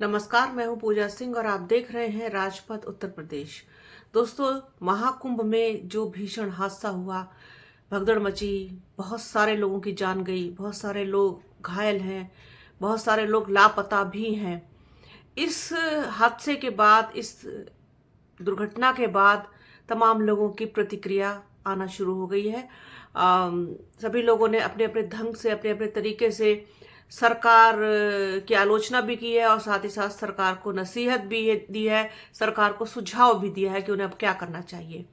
नमस्कार, मैं हूं पूजा सिंह और आप देख रहे हैं राजपथ उत्तर प्रदेश। दोस्तों, महाकुंभ में जो भीषण हादसा हुआ, भगदड़ मची, बहुत सारे लोगों की जान गई, बहुत सारे लोग घायल हैं, बहुत सारे लोग लापता भी हैं। इस हादसे के बाद, इस दुर्घटना के बाद तमाम लोगों की प्रतिक्रिया आना शुरू हो गई है। सभी लोगों ने अपने अपने ढंग से, अपने अपने तरीके से सरकार की आलोचना भी की है और साथ ही साथ सरकार को नसीहत भी दी है, सरकार को सुझाव भी दिया है कि उन्हें अब क्या करना चाहिए।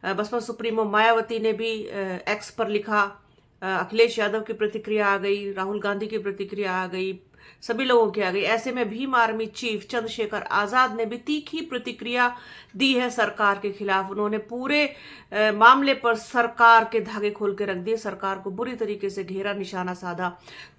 बसपा सुप्रीमो मायावती ने भी एक्स पर लिखा, अखिलेश यादव की प्रतिक्रिया आ गई, राहुल गांधी की प्रतिक्रिया आ गई, सभी लोगों की आ गई। ऐसे में भीम आर्मी चीफ चंद्रशेखर आजाद ने भी तीखी प्रतिक्रिया दी है सरकार के खिलाफ। उन्होंने पूरे मामले पर सरकार के धागे खोल के रख दिए, सरकार को बुरी तरीके से घेरा, निशाना साधा,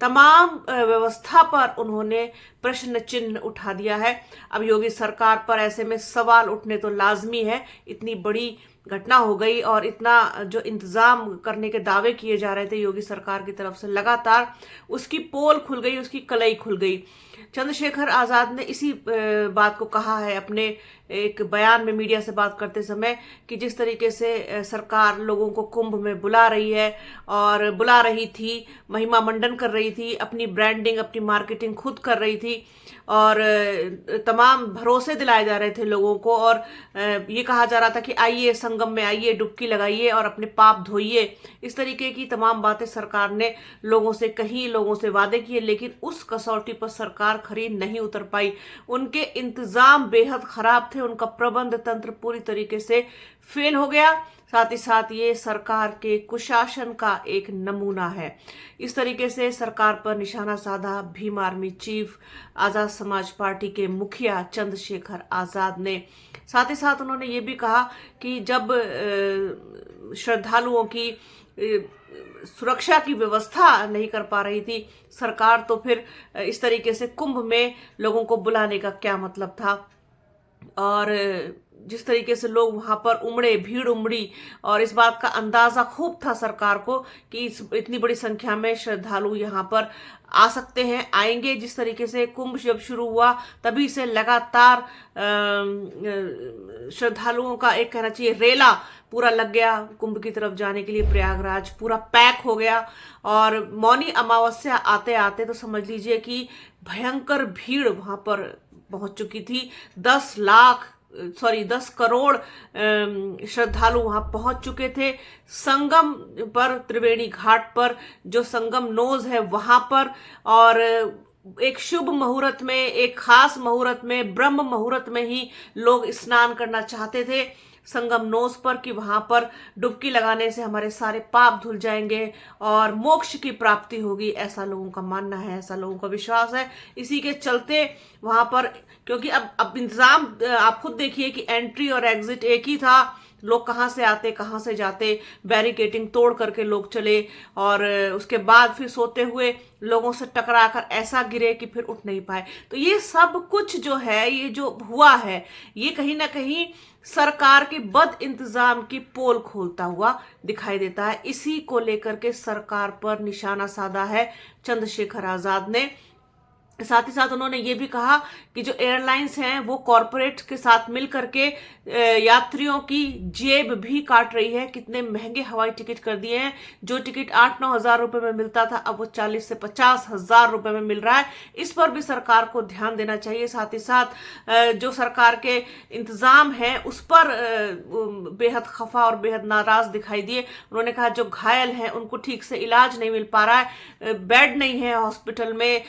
तमाम व्यवस्था पर उन्होंने प्रश्न चिन्ह उठा दिया है। अब योगी सरकार पर ऐसे में सवाल उठने तो लाजमी है। इतनी बड़ी घटना हो गई और इतना जो इंतजाम करने के दावे किए जा रहे थे योगी सरकार की तरफ से, लगातार उसकी पोल खुल गई, उसकी कलई खुल गई। चंद्रशेखर आजाद ने इसी बात को कहा है अपने एक बयान में मीडिया से बात करते समय कि जिस तरीके से सरकार लोगों को कुंभ में बुला रही है और बुला रही थी, महिमा मंडन कर रही थी, अपनी ब्रांडिंग, अपनी मार्केटिंग खुद कर रही थी और तमाम भरोसे दिलाए जा रहे थे लोगों को और ये कहा जा रहा था कि आइए संगम में आइए, डुबकी लगाइए और अपने पाप धोइए। इस तरीके की तमाम बातें सरकार ने लोगों से कही, लोगों से वादे किए, लेकिन उस कसौटी पर सरकार खरी नहीं उतर पाई। उनके इंतजाम बेहद खराब थे, उनका प्रबंध तंत्र पूरी तरीके से फेल हो गया। साथ ही साथ ये सरकार के कुशासन का एक नमूना है। इस तरीके से सरकार पर निशाना साधा Bhim army chief, Azad Samaj party के मुखिया चंद्रशेखर आजाद ने। साथ ही साथ उन्होंने ये भी कहा कि जब श्रद्धालुओं की सुरक्षा की व्यवस्था नहीं कर पा रही थी सरकार, तो फिर इस तरीके से कुंभ में लोगों को बुलाने का क्या मतलब था। और जिस तरीके से लोग वहां पर उमड़े, भीड़ उमड़ी और इस बात का अंदाजा खूब था सरकार को कि इतनी बड़ी संख्या में श्रद्धालु यहाँ पर आ सकते हैं, आएंगे। जिस तरीके से कुंभ जब शुरू हुआ तभी से लगातार श्रद्धालुओं का एक कहना चाहिए रेला पूरा लग गया कुंभ की तरफ जाने के लिए। प्रयागराज पूरा पैक हो गया और मौनी अमावस्या आते आते तो समझ लीजिए कि भयंकर भीड़ वहां पर पहुंच चुकी थी। 10 करोड़ श्रद्धालु वहां पहुंच चुके थे। संगम पर, त्रिवेणी घाट पर, जो संगम नोज है वहां पर, और एक शुभ मुहूर्त में, एक खास मुहूर्त में, ब्रह्म मुहूर्त में ही लोग स्नान करना चाहते थे संगम नोज पर कि वहां पर डुबकी लगाने से हमारे सारे पाप धुल जाएंगे और मोक्ष की प्राप्ति होगी। ऐसा लोगों का मानना है, ऐसा लोगों का विश्वास है। इसी के चलते वहां पर, क्योंकि अब इंतजाम आप खुद देखिए कि एंट्री और एग्जिट एक ही था, लोग कहाँ से आते कहाँ से जाते, बैरिकेटिंग तोड़ करके लोग चले और उसके बाद फिर सोते हुए लोगों से टकरा कर ऐसा गिरे कि फिर उठ नहीं पाए। तो ये सब कुछ जो है, ये जो हुआ है, ये कहीं ना कहीं सरकार के बद इंतजाम की पोल खोलता हुआ दिखाई देता है। इसी को लेकर के सरकार पर निशाना साधा है चंद्रशेखर आजाद ने। साथ ही साथ उन्होंने ये भी कहा कि जो एयरलाइंस हैं वो कॉरपोरेट के साथ मिल करके यात्रियों की जेब भी काट रही है। कितने महंगे हवाई टिकट कर दिए हैं। जो टिकट 8-9 हजार रुपए में मिलता था अब वो 40 से 50 हजार रुपए में मिल रहा है। इस पर भी सरकार को ध्यान देना चाहिए। साथ ही साथ जो सरकार के इंतजाम है उस पर बेहद खफा और बेहद नाराज दिखाई दिए। उन्होंने कहा जो घायल हैं उनको ठीक से इलाज नहीं मिल पा रहा है, बेड नहीं है हॉस्पिटल में,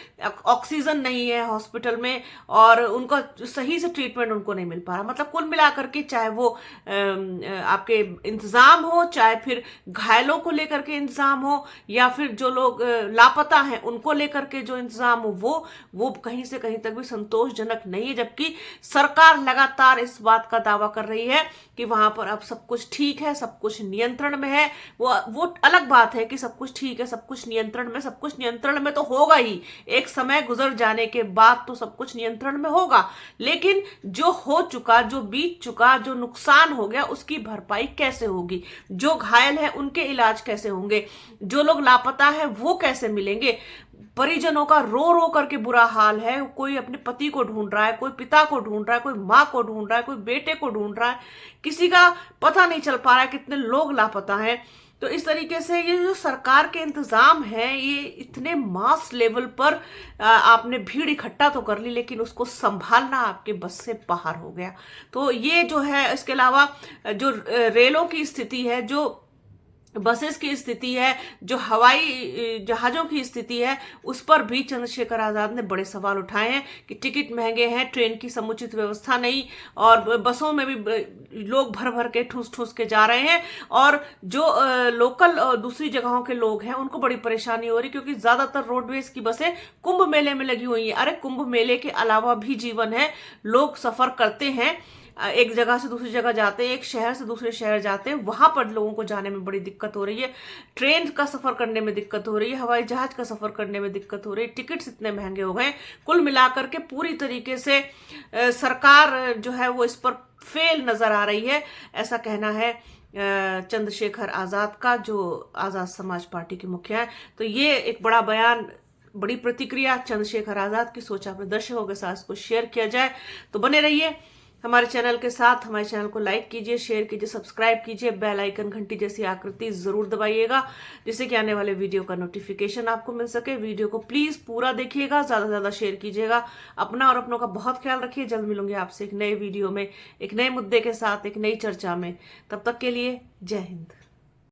ऑक्सीजन नहीं है हॉस्पिटल में और उनका सही से ट्रीटमेंट उनको नहीं मिल पा रहा। मतलब कुल मिलाकर के चाहे वो आपके इंतजाम हो, चाहे फिर घायलों को लेकर के इंतजाम हो, या फिर जो लोग लापता हैं उनको लेकर के जो इंतजाम हो, वो कहीं से कहीं तक भी संतोषजनक नहीं है। जबकि सरकार लगातार इस बात का दावा कर रही है कि वहां पर अब सब कुछ ठीक है, सब कुछ नियंत्रण में है। वो अलग बात है कि सब कुछ ठीक है, सब कुछ नियंत्रण में, सब कुछ नियंत्रण में तो होगा ही, एक समय गुजर गुजर जाने के बाद तो सब कुछ नियंत्रण में होगा, लेकिन जो हो चुका, जो बीत चुका, जो नुकसान हो गया, उसकी भरपाई कैसे होगी? जो घायल है उनके इलाज कैसे होंगे? जो लोग लापता है वो कैसे मिलेंगे? परिजनों का रो रो करके बुरा हाल है। कोई अपने पति को ढूंढ रहा है, कोई पिता को ढूंढ रहा है, कोई माँ को ढूंढ रहा है, कोई बेटे को ढूंढ रहा है, किसी का पता नहीं चल पा रहा है, कितने लोग लापता हैं। तो इस तरीके से ये जो सरकार के इंतजाम है, ये इतने मास लेवल पर आपने भीड़ इकट्ठा तो कर ली, लेकिन उसको संभालना आपके बस से बाहर हो गया। तो ये जो है, इसके अलावा जो रेलों की स्थिति है, जो बसेस की स्थिति है, जो हवाई जहाजों की स्थिति है, उस पर भी चंद्रशेखर आजाद ने बड़े सवाल उठाए हैं कि टिकट महंगे हैं, ट्रेन की समुचित व्यवस्था नहीं, और बसों में भी लोग भर भर के ठूस ठूस के जा रहे हैं, और जो लोकल दूसरी जगहों के लोग हैं उनको बड़ी परेशानी हो रही, क्योंकि ज्यादातर रोडवेज की बसें कुंभ मेले में लगी हुई हैं। अरे कुंभ मेले के अलावा भी जीवन है, लोग सफर करते हैं, एक जगह से दूसरी जगह जाते हैं, एक शहर से दूसरे शहर जाते हैं, वहां पर लोगों को जाने में बड़ी दिक्कत हो रही है, ट्रेन का सफर करने में दिक्कत हो रही है, हवाई जहाज का सफर करने में दिक्कत हो रही है, टिकट्स इतने महंगे हो गए। कुल मिलाकर के पूरी तरीके से सरकार जो है वो इस पर फेल नजर आ रही है, ऐसा कहना है चंद्रशेखर आजाद का, जो आजाद समाज पार्टी के मुखिया है। तो ये एक बड़ा बयान, बड़ी प्रतिक्रिया चंद्रशेखर आजाद की, सोचा अपने दर्शकों के साथ इसको शेयर किया जाए। तो बने रहिए हमारे चैनल के साथ, हमारे चैनल को लाइक कीजिए, शेयर कीजिए, सब्सक्राइब कीजिए, बेल आइकन घंटी जैसी आकृति जरूर दबाइएगा, जिससे कि आने वाले वीडियो का नोटिफिकेशन आपको मिल सके। वीडियो को प्लीज पूरा देखिएगा, ज्यादा से ज्यादा शेयर कीजिएगा। अपना और अपनों का बहुत ख्याल रखिए। जल्द मिलूंगी आपसे एक नए वीडियो में, एक नए मुद्दे के साथ, एक नई चर्चा में। तब तक के लिए जय हिंद।